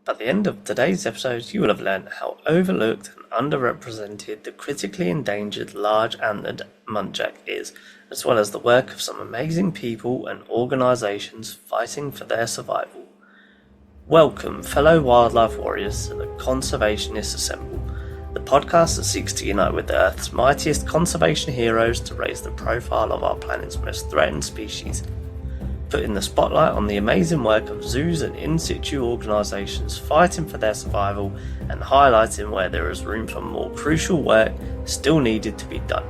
By the end of today's episode, you will have learned how overlooked and underrepresented the critically endangered large-antlered muntjac is, as well as the work of some amazing people and organisations fighting for their survival. Welcome, fellow wildlife warriors, to the Conservationists Assemble, the podcast that seeks to unite with Earth's mightiest conservation heroes to raise the profile of our planet's most threatened species, putting the spotlight on the amazing work of zoos and in-situ organisations fighting for their survival and highlighting where there is room for more crucial work still needed to be done.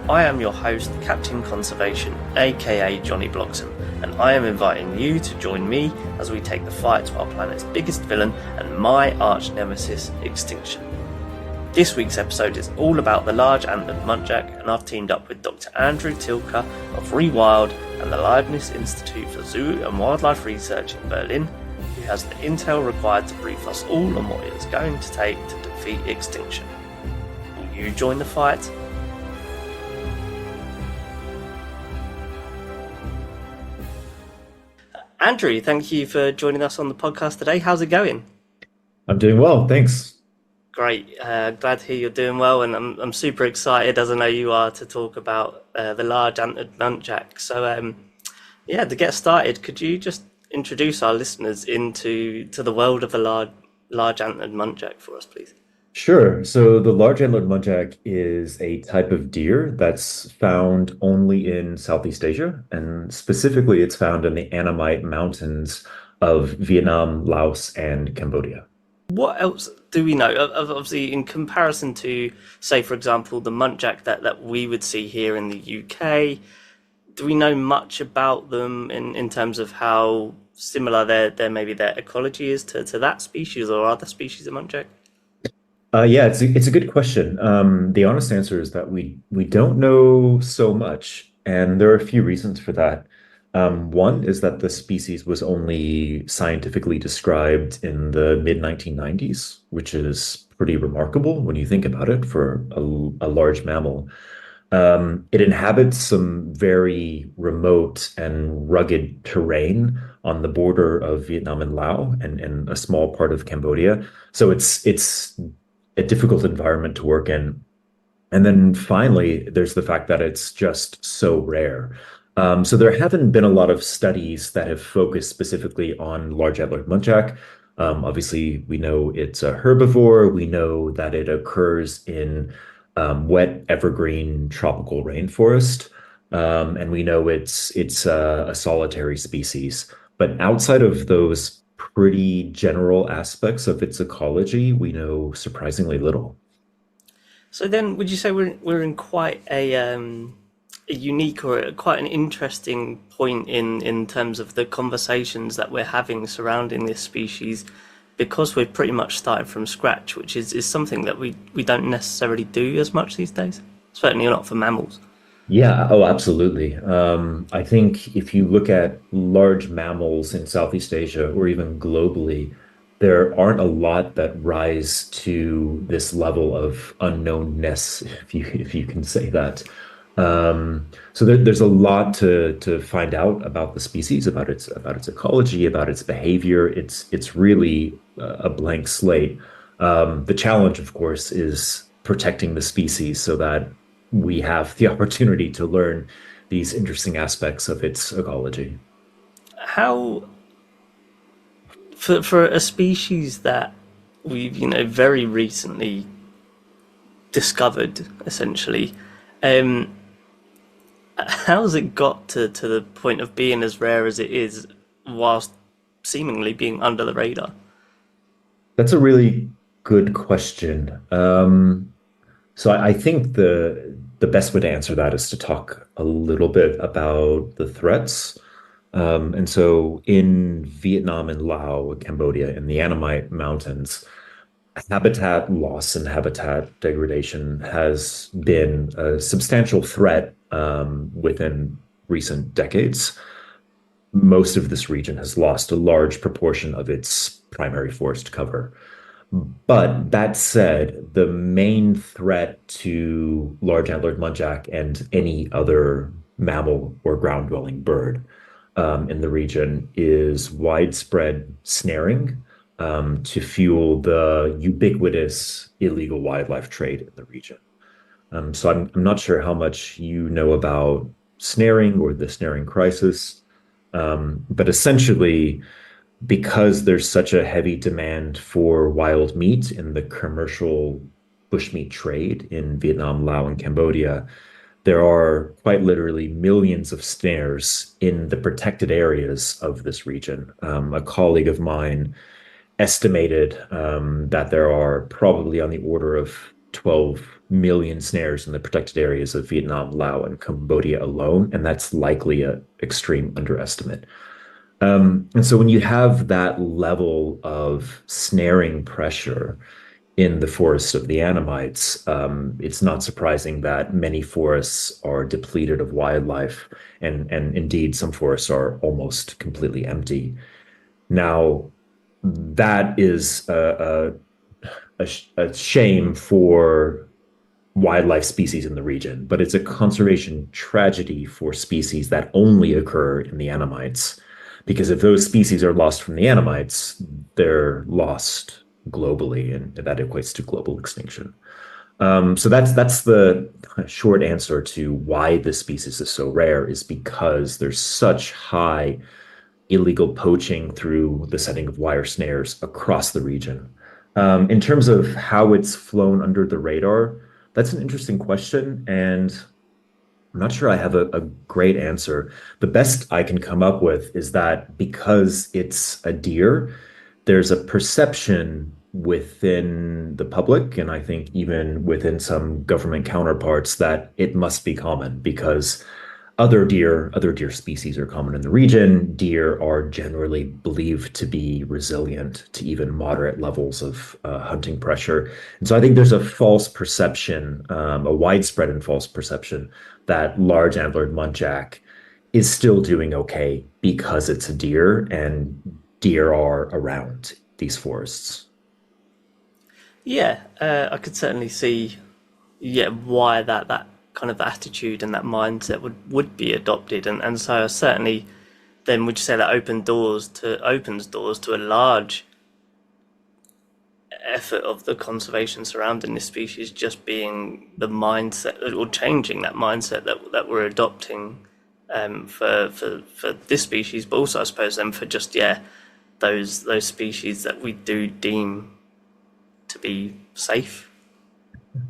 I am your host, Captain Conservation, aka Johnny Bloxham, and I am inviting you to join me as we take the fight to our planet's biggest villain and my arch nemesis, extinction. This week's episode is all about the large-antlered muntjac, and I've teamed up with Dr. Andrew Tilker of Rewild and the Leibniz Institute for Zoo and Wildlife Research in Berlin, who has the intel required to brief us all on what it is going to take to defeat extinction. Will you join the fight? Andrew, thank you for joining us on the podcast today. How's it going? I'm doing well, thanks. Great. Glad to hear you're doing well, and I'm super excited, as I know you are, to talk about the large-antlered muntjac. So, to get started, could you just introduce our listeners into the world of the large-antlered muntjac for us, please? Sure. So the large-antlered muntjac is a type of deer that's found only in Southeast Asia, and specifically it's found in the Annamite Mountains of Vietnam, Laos, and Cambodia. What else do we know? Obviously, in comparison to, say, for example, the muntjac that we would see here in the UK, do we know much about them in terms of how similar maybe their ecology is to that species or other species of muntjac? It's a good question. The honest answer is that we don't know so much, and there are a few reasons for that. One is that the species was only scientifically described in the mid-1990s, which is pretty remarkable when you think about it for a large mammal. It inhabits some very remote and rugged terrain on the border of Vietnam and Laos and a small part of Cambodia. So it's a difficult environment to work in. And then finally, there's the fact that it's just so rare. So there haven't been a lot of studies that have focused specifically on large-antlered muntjac. Obviously, we know it's a herbivore. We know that it occurs in wet evergreen tropical rainforest, and we know it's a solitary species. But outside of those pretty general aspects of its ecology, we know surprisingly little. So then, would you say we're in quite a unique or quite an interesting point in terms of the conversations that we're having surrounding this species, because we've pretty much started from scratch, which is something that we don't necessarily do as much these days, certainly not for mammals. Yeah, oh, absolutely. I think if you look at large mammals in Southeast Asia or even globally, there aren't a lot that rise to this level of unknownness, if you can say that. So there's a lot to find out about the species, about its ecology, about its behavior. It's really a blank slate. The challenge, of course, is protecting the species so that we have the opportunity to learn these interesting aspects of its ecology. How, for a species that we've very recently discovered, essentially, how's it got to the point of being as rare as it is, whilst seemingly being under the radar? That's a really good question. So I think the best way to answer that is to talk a little bit about the threats. And so in Vietnam and Laos, Cambodia, in the Annamite Mountains, habitat loss and habitat degradation has been a substantial threat within recent decades. Most of this region has lost a large proportion of its primary forest cover. But that said, the main threat to large-antlered muntjac and any other mammal or ground-dwelling bird in the region is widespread snaring to fuel the ubiquitous illegal wildlife trade in the region. So I'm not sure how much you know about snaring or the snaring crisis, but essentially, because there's such a heavy demand for wild meat in the commercial bushmeat trade in Vietnam, Laos, and Cambodia, there are quite literally millions of snares in the protected areas of this region. A colleague of mine estimated that there are probably on the order of 12 million snares in the protected areas of Vietnam, Laos, and Cambodia alone, and that's likely an extreme underestimate. And so when you have that level of snaring pressure in the forests of the Annamites, it's not surprising that many forests are depleted of wildlife, and indeed some forests are almost completely empty. Now, that is a shame for wildlife species in the region, but it's a conservation tragedy for species that only occur in the Annamites. Because if those species are lost from the Annamites, they're lost globally, and that equates to global extinction. So that's the short answer to why this species is so rare, is because there's such high illegal poaching through the setting of wire snares across the region. In terms of how it's flown under the radar, that's an interesting question, and I'm not sure I have a great answer. The best I can come up with is that because it's a deer, there's a perception within the public, and I think even within some government counterparts, that it must be common because other deer species are common in the region. Deer are generally believed to be resilient to even moderate levels of hunting pressure. And so I think there's a false perception, a widespread and false perception that large-antlered muntjac is still doing okay because it's a deer and deer are around these forests. Yeah, I could certainly see, yeah, why that kind of attitude and that mindset would be adopted, and so certainly, then would you say that opens doors to a large effort of the conservation surrounding this species just being the mindset or changing that mindset that we're adopting for this species, but also I suppose then for just those species that we do deem to be safe.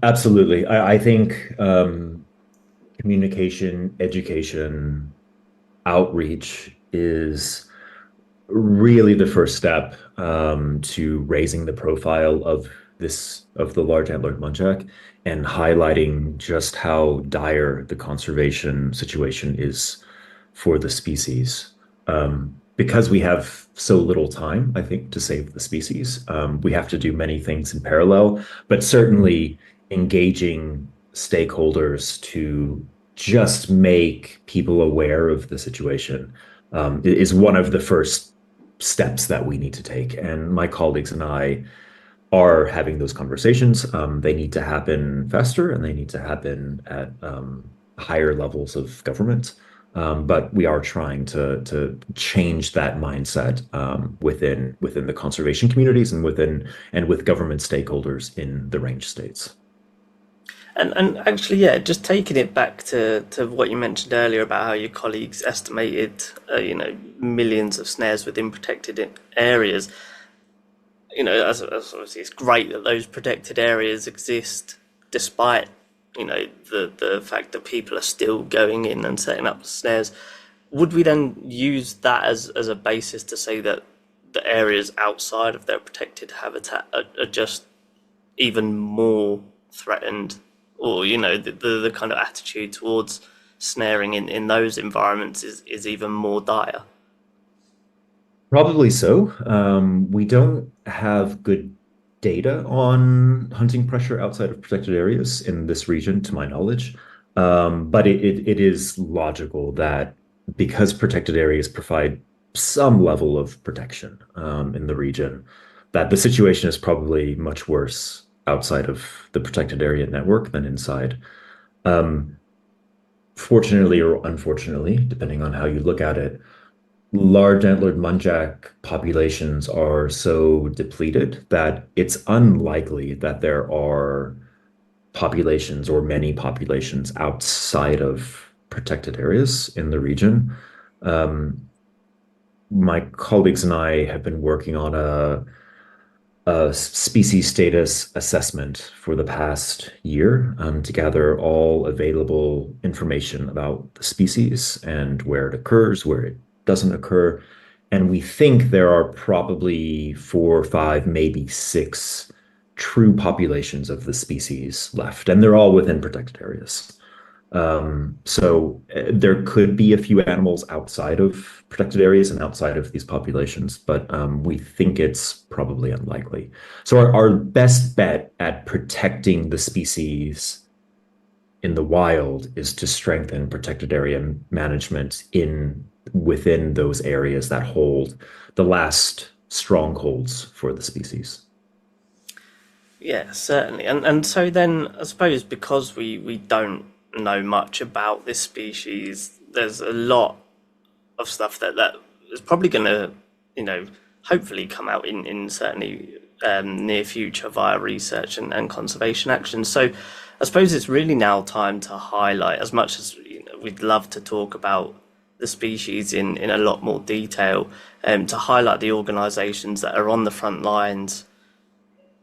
Absolutely. I think communication, education, outreach is really the first step to raising the profile of the large antlered muntjac and highlighting just how dire the conservation situation is for the species. Because we have so little time, I think, to save the species, we have to do many things in parallel, but certainly engaging stakeholders to just make people aware of the situation is one of the first steps that we need to take. And my colleagues and I are having those conversations. They need to happen faster and they need to happen at higher levels of government. But we are trying to change that mindset within the conservation communities and with government stakeholders in the range states. And actually, yeah, just taking it back to what you mentioned earlier about how your colleagues estimated, millions of snares within protected areas. As obviously it's great that those protected areas exist, despite the fact that people are still going in and setting up snares. Would we then use that as a basis to say that the areas outside of their protected habitat are just even more threatened, or the kind of attitude towards snaring in those environments is even more dire? Probably so. We don't have good data on hunting pressure outside of protected areas in this region, to my knowledge. But it is logical that because protected areas provide some level of protection in the region, that the situation is probably much worse outside of the protected area network than inside. Um, Fortunately or unfortunately, depending on how you look at it, large-antlered muntjac populations are so depleted that it's unlikely that there are populations or many populations outside of protected areas in the region. Um, my colleagues and I have been working on a species status assessment for the past year to gather all available information about the species and where it occurs, where it doesn't occur. And we think there are probably four or five, maybe six true populations of the species left, and they're all within protected areas. So there could be a few animals outside of protected areas and outside of these populations, but we think it's probably unlikely. So our best bet at protecting the species in the wild is to strengthen protected area management in within those areas that hold the last strongholds for the species. Yeah, certainly. And so then I suppose because we don't know much about this species, there's a lot of stuff that is probably going to, hopefully come out in certainly near future via research and conservation action. So I suppose it's really now time to highlight, as much as we'd love to talk about the species in a lot more detail, to highlight the organisations that are on the front lines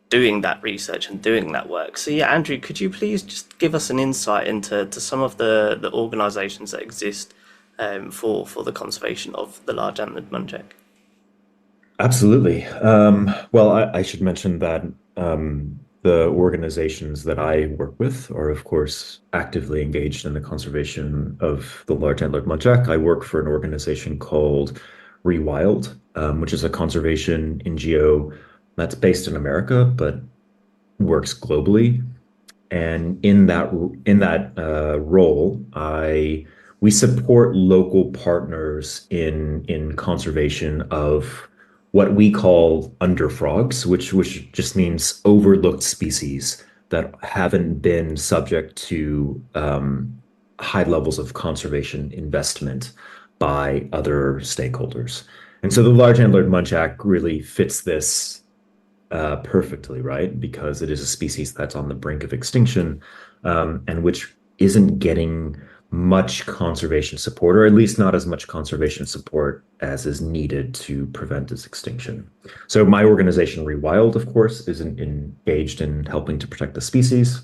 doing that research and doing that work. So yeah, Andrew, could you please just give us an insight into some of the organisations that exist for the conservation of the large-antlered muntjac? Absolutely. Well, I should mention that the organizations that I work with are, of course, actively engaged in the conservation of the large-antlered muntjac. I work for an organization called Rewild, which is a conservation NGO that's based in America but works globally. And in that role, I we support local partners in conservation of what we call underfrogs, which just means overlooked species that haven't been subject to high levels of conservation investment by other stakeholders. And so the large antlered muntjac really fits this perfectly, right? Because it is a species that's on the brink of extinction, and which isn't getting much conservation support, or at least not as much conservation support as is needed to prevent its extinction. So my organization, Rewild, of course, is engaged in helping to protect the species.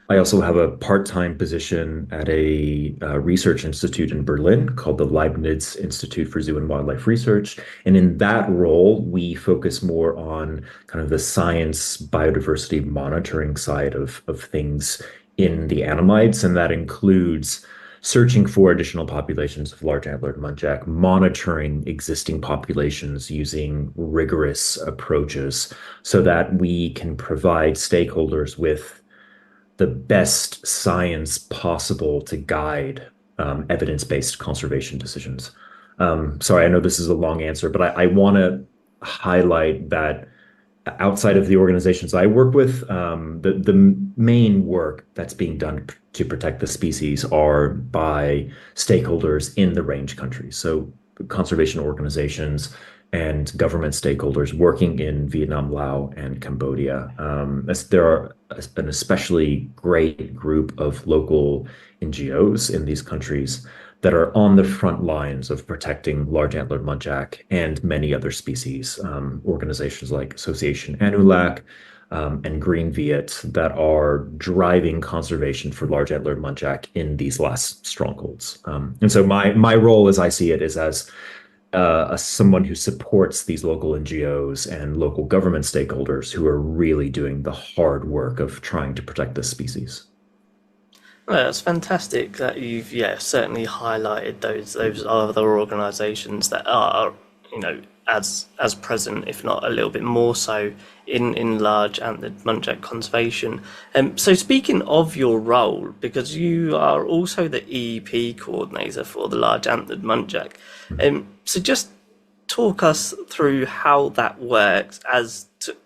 I also have a part-time position at a research institute in Berlin called the Leibniz Institute for Zoo and Wildlife Research. And in that role, we focus more on kind of the science biodiversity monitoring side of things in the Annamides. And that includes searching for additional populations of large-antlered muntjac, monitoring existing populations using rigorous approaches so that we can provide stakeholders with the best science possible to guide evidence-based conservation decisions. Sorry, I know this is a long answer, but I want to highlight that outside of the organizations I work with, the main work that's being done to protect the species are by stakeholders in the range countries. So conservation organizations and government stakeholders working in Vietnam, Laos, and Cambodia. There are an especially great group of local NGOs in these countries that are on the front lines of protecting large-antlered muntjac and many other species. Organizations like Association Anulac and Green Viet that are driving conservation for large-antlered muntjac in these last strongholds. And so my role, as I see it, is as someone who supports these local NGOs and local government stakeholders who are really doing the hard work of trying to protect this species. Well, it's fantastic that you've, yeah, certainly highlighted those other organisations that are, as present, if not a little bit more so, in large antlered muntjac conservation. So speaking of your role, because you are also the EEP coordinator for the large antlered muntjac, so just talk us through how that works. As to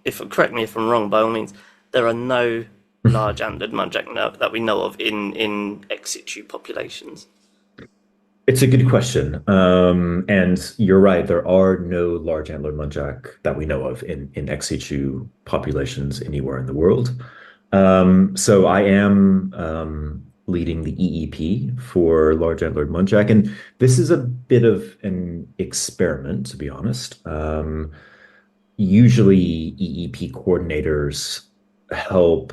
if correct me if I'm wrong, by all means, there are no large antlered muntjac that we know of in ex situ populations. It's a good question. And you're right, there are no large-antlered muntjac that we know of in ex situ populations anywhere in the world. So I am leading the EEP for large-antlered muntjac, and this is a bit of an experiment, to be honest. Usually EEP coordinators help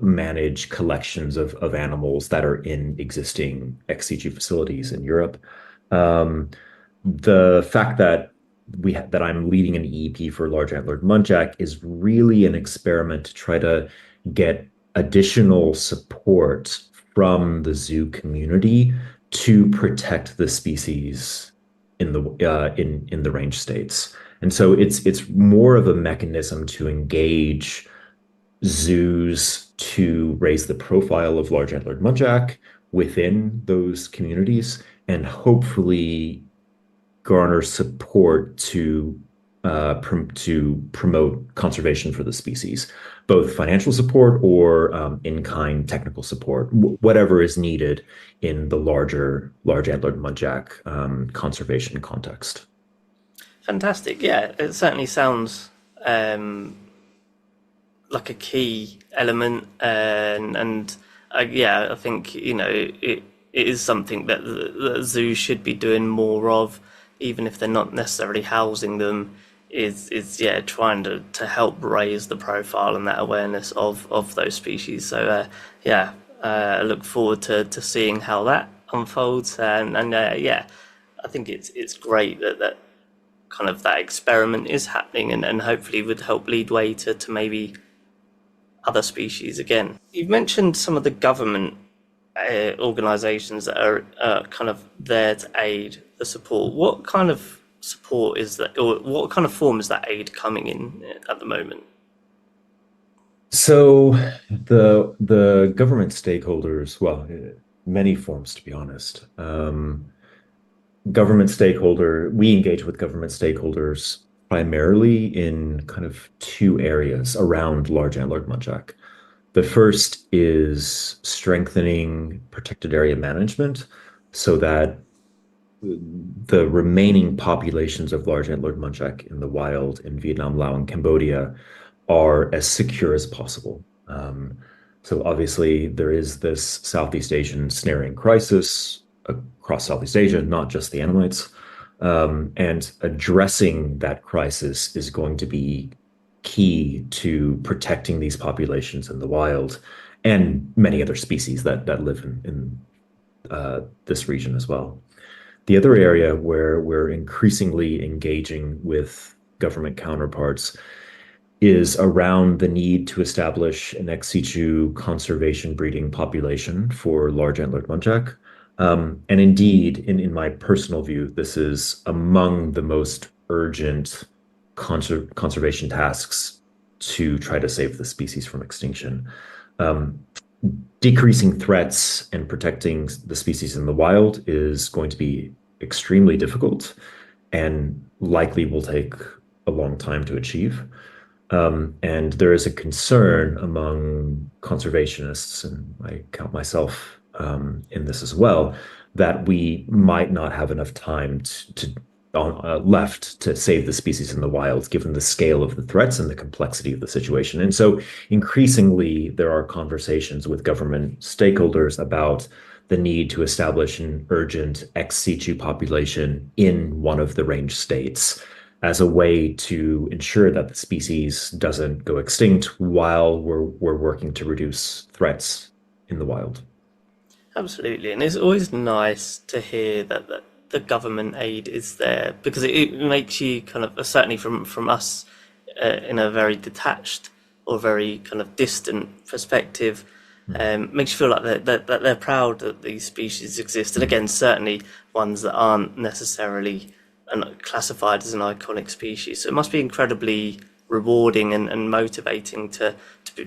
manage collections of animals that are in existing ex situ facilities in Europe. Um, the fact that that I'm leading an EEP for large-antlered muntjac is really an experiment to try to get additional support from the zoo community to protect the species in the range states. And so it's more of a mechanism to engage zoos to raise the profile of large-antlered muntjac within those communities and hopefully garner support to promote conservation for the species, both financial support or in-kind technical support, whatever is needed in the larger large-antlered muntjac conservation context. Fantastic. Yeah, it certainly sounds um, like a key element, and yeah, I think it is something that the zoo should be doing more of, even if they're not necessarily housing them. Is yeah, trying to help raise the profile and that awareness of those species. So yeah, I look forward to seeing how that unfolds, and yeah, I think it's great that kind of that experiment is happening, and hopefully would help lead way to maybe other species again. You've mentioned some of the government organisations that are kind of there to aid the support. What kind of support is that, or what kind of form is that aid coming in at the moment? So the government stakeholders, well, many forms to be honest. We engage with government stakeholders primarily in kind of two areas around large-antlered muntjac. The first is strengthening protected area management so that the remaining populations of large-antlered muntjac in the wild in Vietnam, Laos, and Cambodia are as secure as possible. So obviously there is this Southeast Asian snaring crisis across Southeast Asia, not just the Annamites. And addressing that crisis is going to be key to protecting these populations in the wild and many other species that live in this region as well. The other area where we're increasingly engaging with government counterparts is around the need to establish an ex situ conservation breeding population for large-antlered muntjac. And indeed, in my personal view, this is among the most urgent conservation tasks to try to save the species from extinction. Um, Decreasing threats and protecting the species in the wild is going to be extremely difficult and likely will take a long time to achieve. And there is a concern among conservationists, and I count myself in this as well, that we might not have enough time left to save the species in the wild, given the scale of the threats and the complexity of the situation. And so, increasingly, there are conversations with government stakeholders about the need to establish an urgent ex situ population in one of the range states as a way to ensure that the species doesn't go extinct while we're working to reduce threats in the wild. Absolutely, and it's always nice to hear that the government aid is there, because it makes you kind of, certainly from us, in a very detached or very kind of distant perspective, Mhm. makes you feel like that they're proud that these species exist. And again, certainly ones that aren't necessarily classified as an iconic species. So it must be incredibly rewarding and motivating to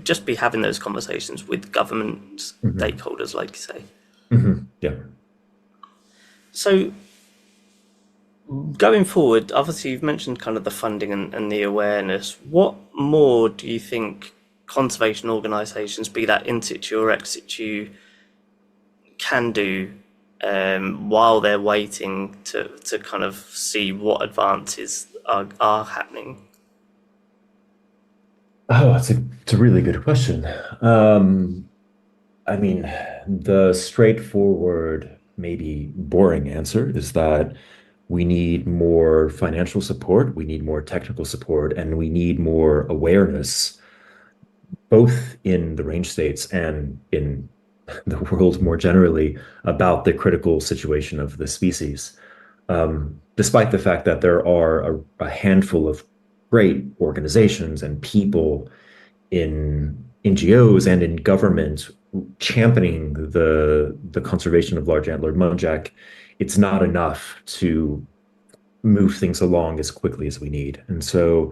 just be having those conversations with government Mhm. stakeholders, like you say. Mhm. Yeah. So going forward, obviously you've mentioned kind of the funding and the awareness. What more do you think conservation organisations, be that in situ or ex situ, can do while they're waiting to kind of see what advances are happening? Oh, it's a really good question. Um, I mean, the straightforward, maybe boring answer is that we need more financial support, we need more technical support, and we need more awareness, both in the range states and in the world more generally, about the critical situation of the species. Despite the fact that there are a handful of great organizations and people in NGOs and in government championing the conservation of large-antlered muntjac, it's not enough to move things along as quickly as we need. And so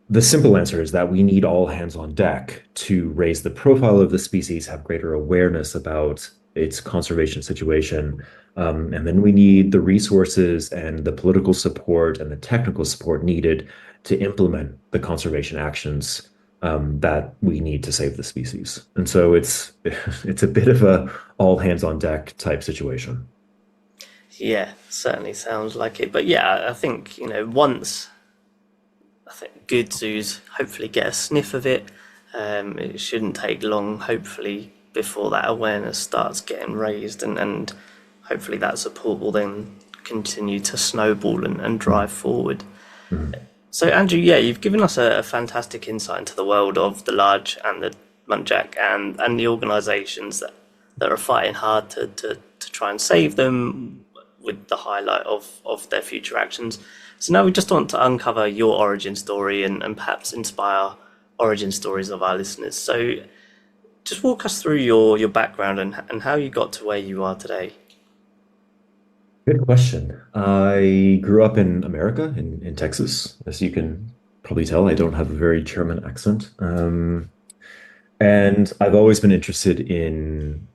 the simple answer is that we need all hands on deck to raise the profile of the species, have greater awareness about its conservation situation. And then we need the resources and the political support and the technical support needed to implement the conservation actions that we need to save the species. And so it's a bit of a all hands on deck type situation. Yeah, certainly sounds like it. But yeah, I think, once I think good zoos hopefully get a sniff of it, it shouldn't take long, hopefully, before that awareness starts getting raised, and hopefully that support will then continue to snowball and drive forward. Mhm. So, Andrew, yeah, you've given us a fantastic insight into the world of the large and the muntjac and the organisations that are fighting hard to try and save them, with the highlight of their future actions. So now we just want to uncover your origin story and perhaps inspire origin stories of our listeners. So just walk us through your background and how you got to where you are today. Good question. I grew up in America, in Texas. As you can probably tell, I don't have a very German accent. And I've always been interested in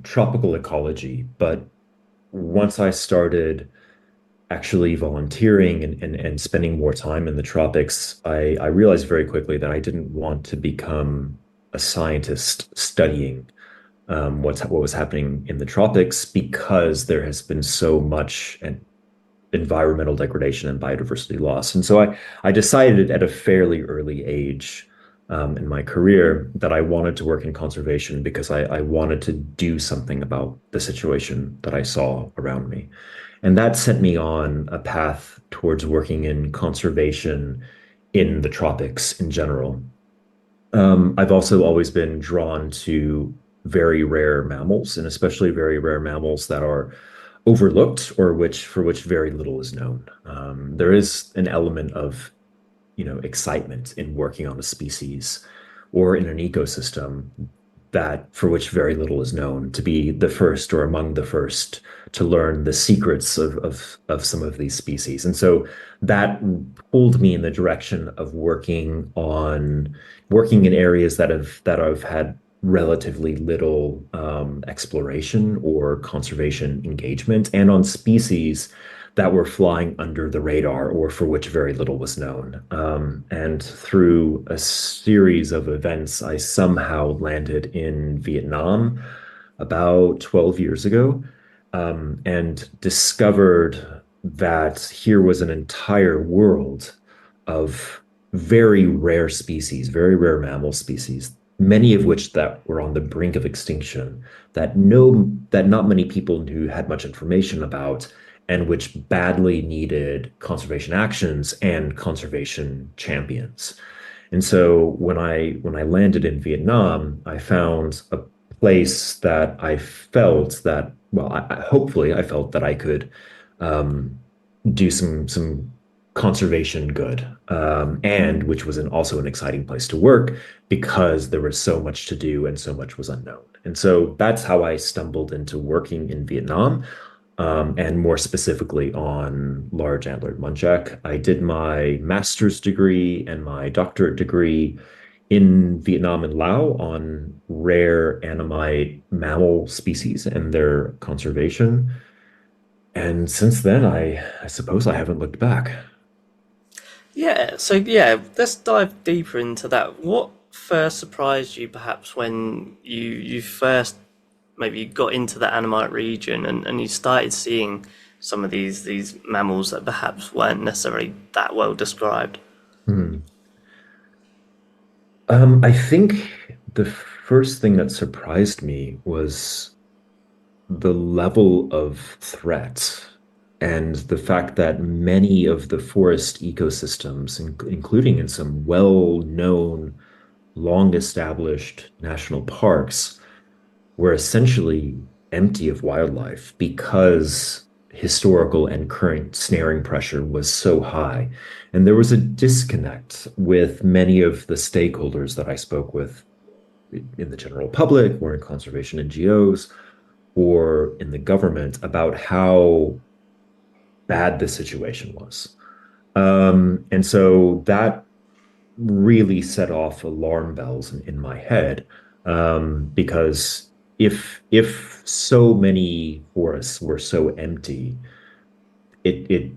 tropical ecology. But once I started actually volunteering and spending more time in the tropics, I realized very quickly that I didn't want to become a scientist studying what was happening in the tropics because there has been so much environmental degradation and biodiversity loss. And so I decided at a fairly early age in my career that I wanted to work in conservation because I wanted to do something about the situation that I saw around me. And that sent me on a path towards working in conservation in the tropics in general. I've also always been drawn to very rare mammals, and especially very rare mammals that are overlooked or which for which very little is known. There is an element of, excitement in working on a species or in an ecosystem that for which very little is known, to be the first or among the first to learn the secrets of some of these species. And so that pulled me in the direction of working in areas that have had relatively little exploration or conservation engagement, and on species that were flying under the radar or for which very little was known. And through a series of events, I somehow landed in Vietnam about 12 years ago, and discovered that here was an entire world of very rare species, very rare mammal species, many of which that were on the brink of extinction, that not many people knew, had much information about, and which badly needed conservation actions and conservation champions. And so when I landed in Vietnam, I found a place that I felt that, well, hopefully I felt that I could um, do some conservation good, and which was also an exciting place to work because there was so much to do and so much was unknown. And so that's how I stumbled into working in Vietnam, and more specifically on large-antlered muntjac. I did my master's degree and my doctorate degree in Vietnam and Laos on rare Annamite mammal species and their conservation. And since then, I suppose I haven't looked back. Yeah, so yeah, let's dive deeper into that. What first surprised you perhaps when you first maybe you got into the Annamite region and you started seeing some of these mammals that perhaps weren't necessarily that well described? Hmm. I think the first thing that surprised me was the level of threat and the fact that many of the forest ecosystems, including in some well-known, long-established national parks, were essentially empty of wildlife because historical and current snaring pressure was so high. And there was a disconnect with many of the stakeholders that I spoke with in the general public or in conservation NGOs or in the government about how bad the situation was. And so that really set off alarm bells in my head, because if so many forests were so empty, it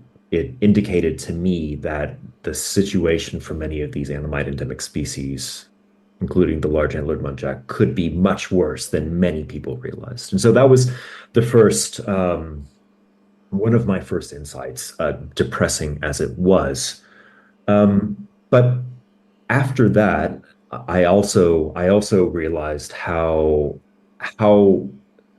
indicated to me that the situation for many of these Annamite endemic species, including the large-antlered muntjac, could be much worse than many people realized. And so that was the first one of my first insights, depressing as it was. But after that, I also realized how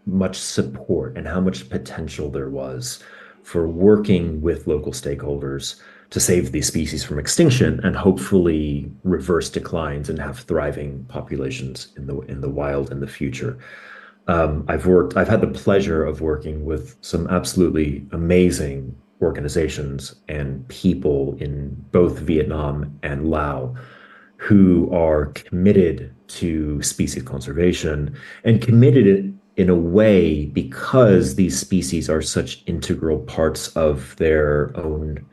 much support and how much potential there was for working with local stakeholders to save these species from extinction and hopefully reverse declines and have thriving populations in the wild in the future. I've had the pleasure of working with some absolutely amazing organizations and people in both Vietnam and Laos who are committed to species conservation and committed in a way because these species are such integral parts of their own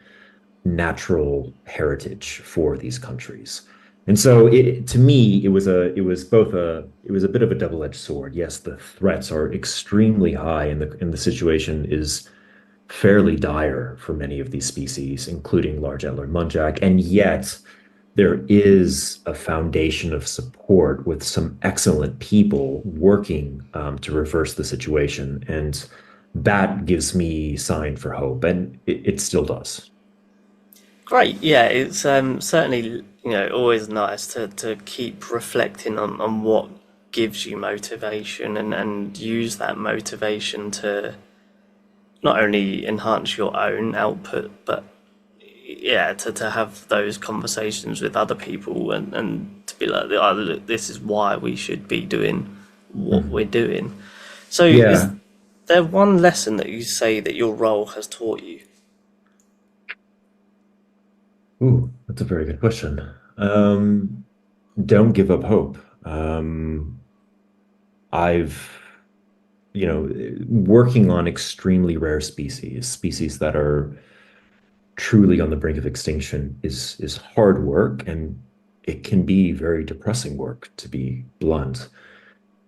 natural heritage for these countries. And so to me, it was a bit of a double-edged sword. Yes, the threats are extremely high and the situation is fairly dire for many of these species, including large-antlered muntjac, and yet there is a foundation of support with some excellent people working to reverse the situation, and that gives me sign for hope, and it still does. Great, yeah, it's certainly always nice to keep reflecting on what gives you motivation and use that motivation to not only enhance your own output, but yeah, to have those conversations with other people and to be like, oh, look, this is why we should be doing what we're Mhm. doing. So, is Yeah. there one lesson that you say that your role has taught you? Ooh, that's a very good question. Don't give up hope. I've, working on extremely rare species that are truly on the brink of extinction is hard work and it can be very depressing work, to be blunt.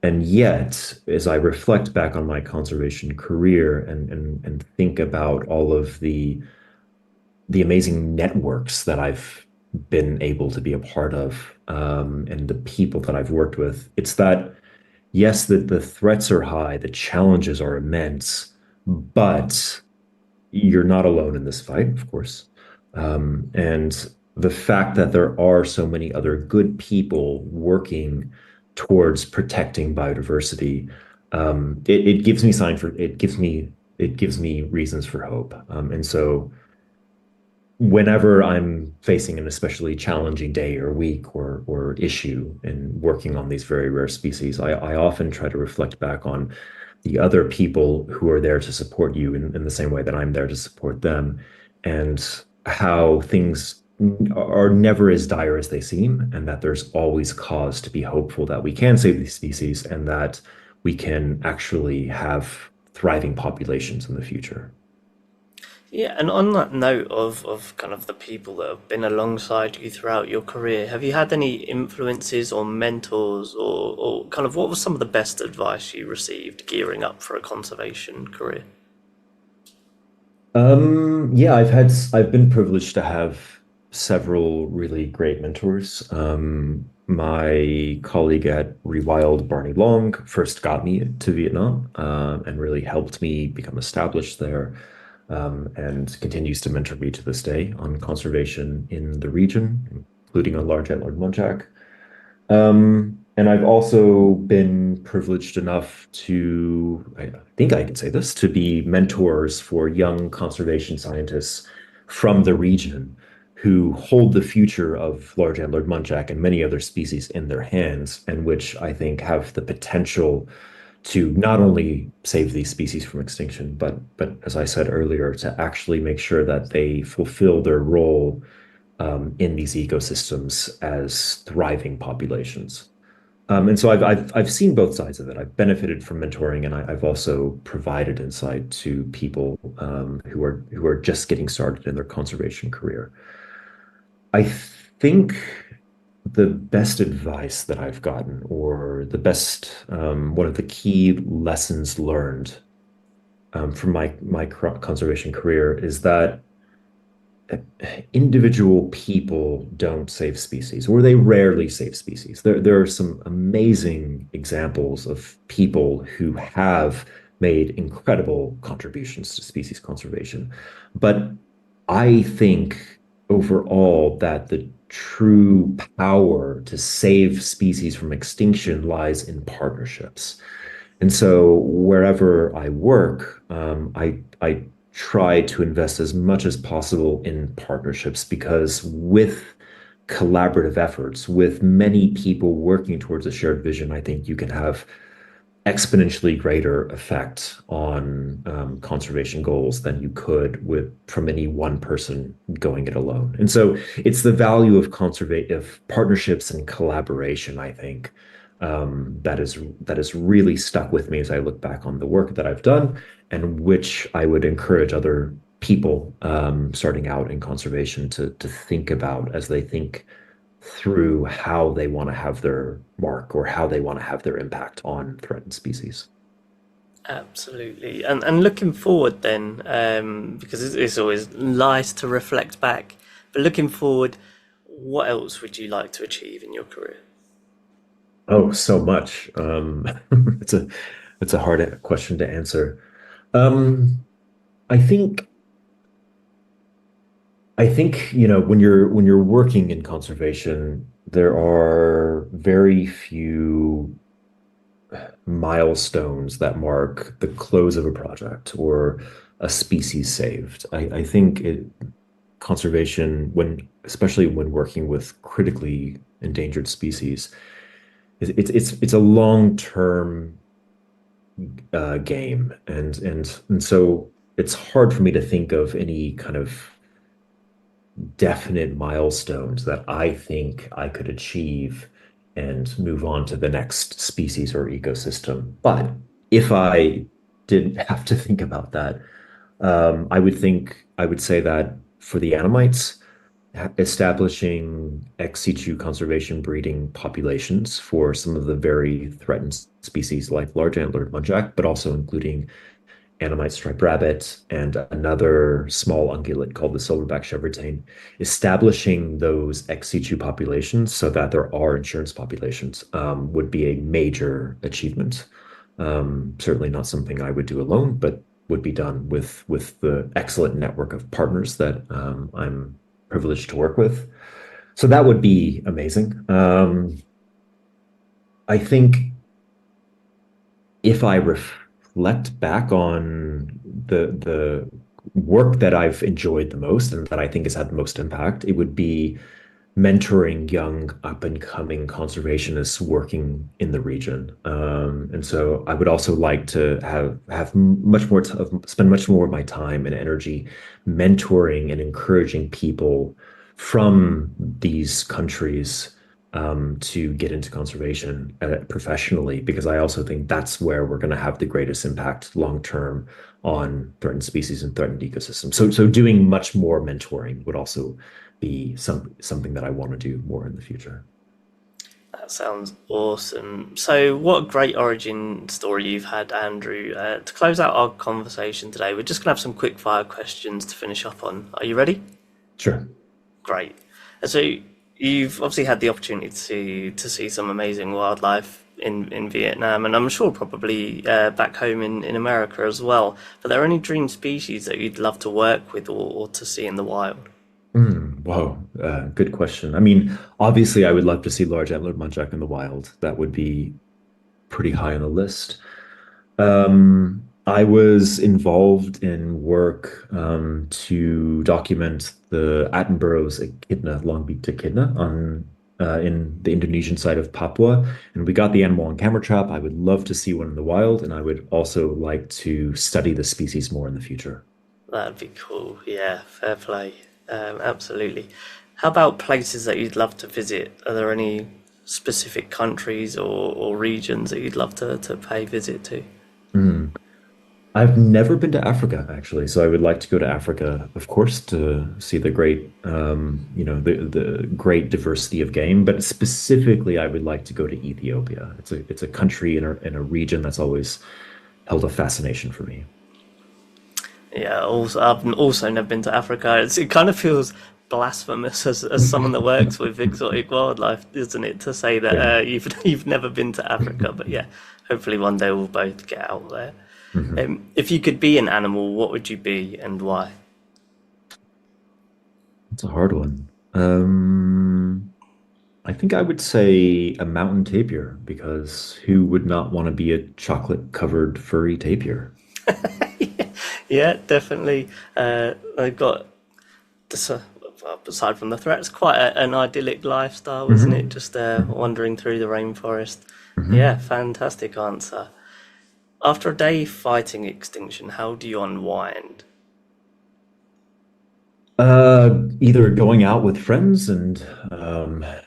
And yet, as I reflect back on my conservation career and think about all of the amazing networks that I've been able to be a part of, and the people that I've worked with, it's that yes, the threats are high, the challenges are immense, but you're not alone in this fight, of course. And the fact that there are so many other good people working towards protecting biodiversity, it gives me sign for it gives me reasons for hope. And so whenever I'm facing an especially challenging day or week or issue in working on these very rare species, I often try to reflect back on the other people who are there to support you in the same way that I'm there to support them, and how things are never as dire as they seem, and that there's always cause to be hopeful that we can save these species and that we can actually have thriving populations in the future. Yeah, and on that note of kind of the people that have been alongside you throughout your career, have you had any influences or mentors or kind of what was some of the best advice you received gearing up for a conservation career? Yeah, I've been privileged to have several really great mentors. my colleague at Rewild, Barney Long, first got me to Vietnam and really helped me become established there, and continues to mentor me to this day on conservation in the region, including on large-antlered muntjac. And I've also been privileged enough to, I think I can say this, to be mentors for young conservation scientists from the region who hold the future of large-antlered muntjac and many other species in their hands, and which I think have the potential to not only save these species from extinction, but as I said earlier, to actually make sure that they fulfill their role in these ecosystems as thriving populations. And so I've seen both sides of it. I've benefited from mentoring, and I've also provided insight to people who are just getting started in their conservation career. I think the best advice that I've gotten, or the best one of the key lessons learned from my conservation career, is that individual people don't save species, or they rarely save species. There are some amazing examples of people who have made incredible contributions to species conservation. But I think overall that the true power to save species from extinction lies in partnerships. And so wherever I work, I try to invest as much as possible in partnerships, because with collaborative efforts, with many people working towards a shared vision, I think you can have exponentially greater effect on conservation goals than you could with from any one person going it alone. And so it's the value of conservative partnerships and collaboration, I think, that is really stuck with me as I look back on the work that I've done, and which I would encourage other people starting out in conservation to think about as they think through how they want to have their mark, or how they want to have their impact on threatened species. Absolutely. And looking forward then, because it's always nice to reflect back, but looking forward, what else would you like to achieve in your career? Oh, so much. It's a it's a hard question to answer. Um, I think when you're working in conservation, there are very few milestones that mark the close of a project or a species saved. I think conservation, especially when working with critically endangered species, it's a long-term game, and so it's hard for me to think of any kind of definite milestones that I think I could achieve and move on to the next species or ecosystem. But if I didn't have to think about that, I would say that for the Annamites, establishing ex situ conservation breeding populations for some of the very threatened species like large-antlered muntjac, but also including Annamite striped rabbit, and another small ungulate called the silverback chevrotain, establishing those ex situ populations so that there are insurance populations would be a major achievement. Certainly not something I would do alone, but would be done with the excellent network of partners that I'm privileged to work with. So that would be amazing. I think if I reflect back on the work that I've enjoyed the most and that I think has had the most impact, it would be mentoring young up and coming conservationists working in the region. And so I would also like to have much more spend much more of my time and energy mentoring and encouraging people from these countries to get into conservation professionally, because I also think that's where we're going to have the greatest impact long term on threatened species and threatened ecosystems. So doing much more mentoring would also be something that I want to do more in the future. That sounds awesome. So, what a great origin story you've had, Andrew. To close out our conversation today, we're just going to have some quick fire questions to finish up on. Are you ready? Sure. Great. So, you've obviously had the opportunity to see some amazing wildlife in Vietnam, and I'm sure probably back home in America as well. But are there any dream species that you'd love to work with or to see in the wild? Whoa, good question. I mean, obviously, I would love to see large-antlered muntjac in the wild. That would be pretty high on the list. I was involved in work to document the Attenborough's echidna, long-beaked echidna, on in the Indonesian side of Papua, and we got the animal on camera trap. I would love to see one in the wild, and I would also like to study the species more in the future. That'd be cool. Yeah, fair play. Absolutely. How about places that you'd love to visit? Are there any specific countries or regions that you'd love to pay visit to? Mm. I've never been to Africa actually, so I would like to go to Africa, of course, to see the great, the great diversity of game. But specifically, I would like to go to Ethiopia. It's a country in a region that's always held a fascination for me. Yeah, also I've also never been to Africa. It kind of feels blasphemous as someone that works with exotic wildlife, isn't it, to say that Yeah. you've never been to Africa? But yeah, hopefully one day we'll both get out there. Mhm. If you could be an animal, what would you be and why? It's a hard one. I think I would say a mountain tapir because who would not want to be a chocolate covered furry tapir? Yeah, definitely. They've got this, well, aside from the threats, quite an idyllic lifestyle, isn't it? Hmm. Just wandering through the rainforest. Hmm. Yeah, fantastic answer. After a day fighting extinction, how do you unwind? Either going out with friends and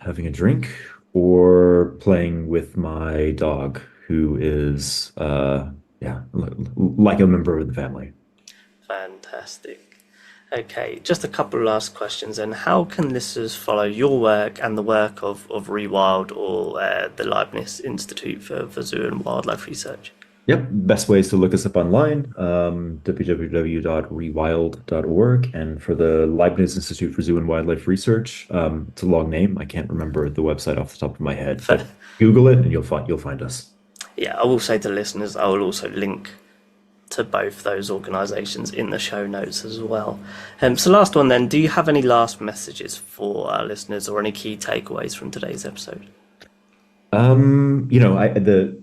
having a drink or playing with my dog, who is, yeah, like a member of the family. Fantastic. Okay, just a couple last questions then. How can listeners follow your work and the work of Rewild or the Leibniz Institute for Zoo and Wildlife Research? Yep, best ways to look us up online, www.rewild.org. And for the Leibniz Institute for Zoo and Wildlife Research, it's a long name. I can't remember the website off the top of my head, but Google it and you'll find us. Yeah, I will say to listeners, I will also link to both those organisations in the show notes as well. So last one then, do you have any last messages for our listeners or any key takeaways from today's episode? The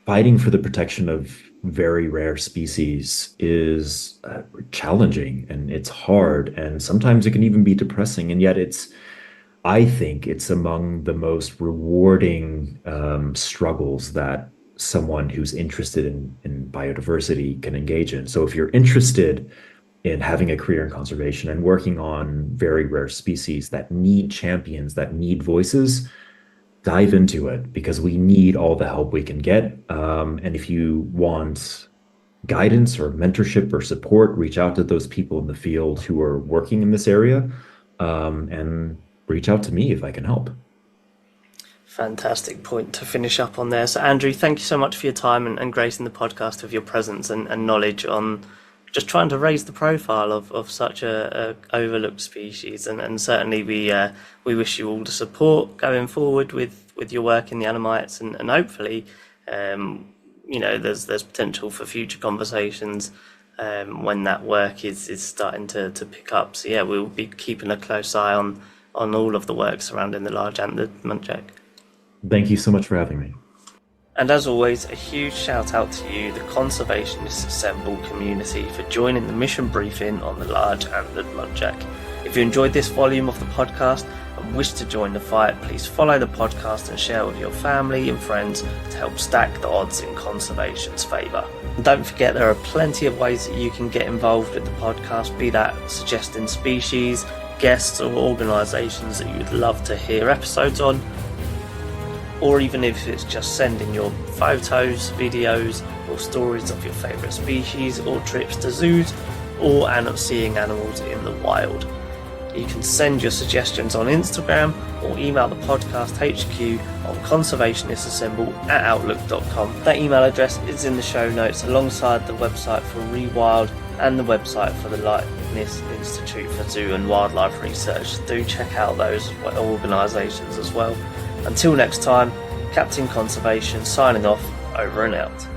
fighting for the protection of very rare species is challenging and it's hard and sometimes it can even be depressing, and yet I think it's among the most rewarding struggles that someone who's interested in biodiversity can engage in. So if you're interested in having a career in conservation and working on very rare species that need champions, that need voices, dive into it because we need all the help we can get. And if you want guidance or mentorship or support, reach out to those people in the field who are working in this area, and reach out to me if I can help. Fantastic point to finish up on there. So, Andrew, thank you so much for your time and gracing the podcast with your presence and knowledge on just trying to raise the profile of such a overlooked species. And certainly we wish you all the support going forward with your work in the Annamites and hopefully there's potential for future conversations when that work is starting to pick up. So yeah, we'll be keeping a close eye on all of the work surrounding the large-antlered muntjac. Thank you so much for having me. And as always, a huge shout out to you, the Conservationists Assemble community, for joining the mission briefing on the large-antlered muntjac. If you enjoyed this volume of the podcast and wish to join the fight, please follow the podcast and share with your family and friends to help stack the odds in conservation's favour. And don't forget, there are plenty of ways that you can get involved with the podcast, be that suggesting species, guests or organisations that you would love to hear episodes on, or even if it's just sending your photos, videos or stories of your favourite species or trips to zoos or seeing animals in the wild. You can send your suggestions on Instagram or email the podcast HQ on conservationistassemble@outlook.com. That email address is in the show notes alongside the website for Rewild and the website for the Leibniz Institute for Zoo and Wildlife Research. Do check out those organisations as well. Until next time, Captain Conservation signing off, over and out.